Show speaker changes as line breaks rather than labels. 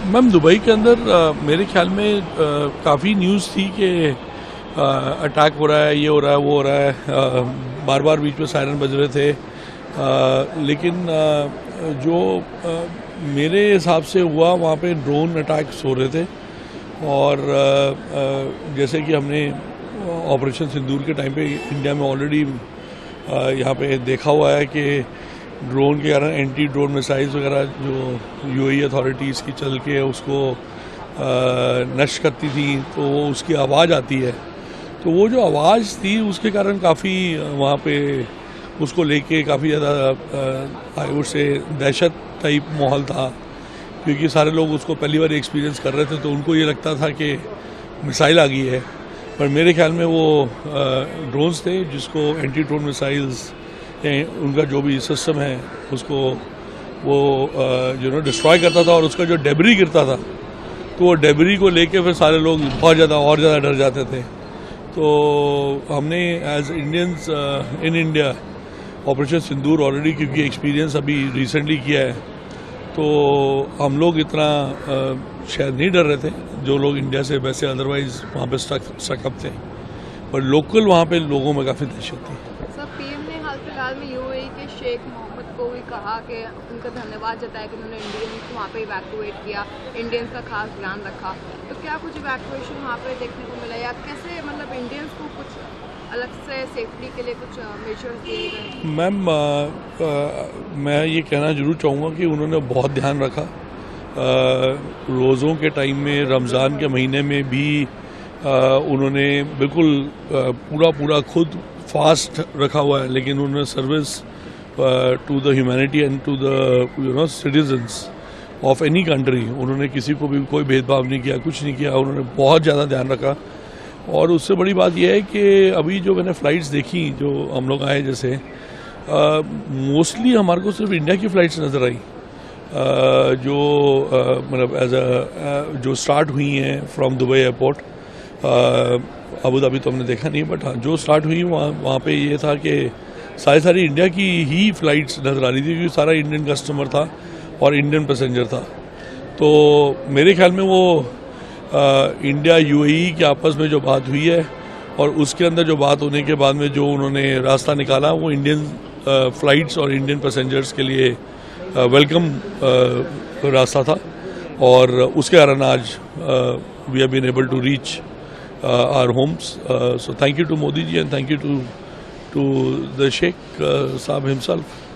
Ma'am Dubai के अंदर मेरे ख्याल में काफ़ी न्यूज़ थी कि अटैक हो रहा है, ये हो रहा है, वो हो रहा है, बार बार बीच में सायरन बज रहे थे। लेकिन जो मेरे हिसाब से हुआ वहाँ पे ड्रोन अटैक्स हो रहे थे और जैसे कि हमने ऑपरेशन सिंदूर के टाइम पे इंडिया में ऑलरेडी यहाँ पे देखा हुआ है कि ड्रोन के कारण एंटी ड्रोन मिसाइल्स वगैरह जो यूएई अथॉरिटीज़ की चल के उसको नष्ट करती थी, तो वो उसकी आवाज़ आती है, तो वो जो आवाज़ थी उसके कारण काफ़ी वहाँ पे उसको लेके काफ़ी ज़्यादा आई वुड से दहशत टाइप माहौल था, क्योंकि सारे लोग उसको पहली बार एक्सपीरियंस कर रहे थे, तो उनको ये लगता था कि मिसाइल आ गई है। पर मेरे ख्याल में वो ड्रोन्स थे जिसको एंटी ड्रोन मिसाइल्स उनका जो भी सिस्टम है उसको वो डिस्ट्रॉय करता था, और उसका जो डेबरी गिरता था तो वो डेबरी को लेके फिर सारे लोग बहुत ज़्यादा और ज़्यादा डर जाते थे। तो हमने as Indians in India operation Sindoor already क्योंकि एक्सपीरियंस अभी रिसेंटली किया है, तो हम लोग इतना शायद नहीं डर रहे थे जो लोग इंडिया से वैसे अदरवाइज वहाँ पे स्टक थे, पर लोकल वहाँ पे लोगों में काफ़ी दहशत थी।
सर, पीएम ने हाल फिलहाल में यूएई के शेख मोहम्मद को भी कहा कि उनका धन्यवाद जताया कि उन्होंने इंडियंस को वहाँ पे इवैक्यूएट किया, इंडियंस का खास ध्यान रखा। तो क्या कुछ इवैक्यूएशन वहाँ पे देखने को मिला, या कैसे मतलब इंडियंस को कुछ अलग से सेफ्टी के लिए कुछ मेजर्स दिए गए?
मैम मैं ये कहना जरूर चाहूँगा कि उन्होंने बहुत ध्यान रखा। रोज़ों के टाइम में, रमज़ान के महीने में भी उन्होंने बिल्कुल पूरा खुद फास्ट रखा हुआ है, लेकिन उन्होंने service to the humanity and to the citizens of any country, उन्होंने किसी को भी कोई भेदभाव नहीं किया, कुछ नहीं किया, उन्होंने बहुत ज़्यादा ध्यान रखा। और उससे बड़ी बात यह है कि अभी जो मैंने फ़्लाइट्स देखी जो हम लोग आए, जैसे मोस्टली हमारे को सिर्फ इंडिया की फ़्लाइट्स नज़र आई, जो मतलब एज जो स्टार्ट हुई हैं from Dubai airport. Abu Dhabi तो हमने देखा नहीं, बट हाँ जो स्टार्ट हुई वहाँ पे ये था कि सारी इंडिया की ही फ़्लाइट्स नज़र आ रही थी, क्योंकि सारा इंडियन कस्टमर था और इंडियन पैसेंजर था। तो मेरे ख्याल में वो इंडिया यूएई के आपस में जो बात हुई है और उसके अंदर जो बात होने के बाद में जो उन्होंने रास्ता निकाला, वो इंडियन फ़्लाइट्स और इंडियन पैसेंजर्स के लिए वेलकम रास्ता था, और उसके कारण आज we have been able to reach our homes. So thank you to Modi ji and thank you to the Sheikh Saab himself.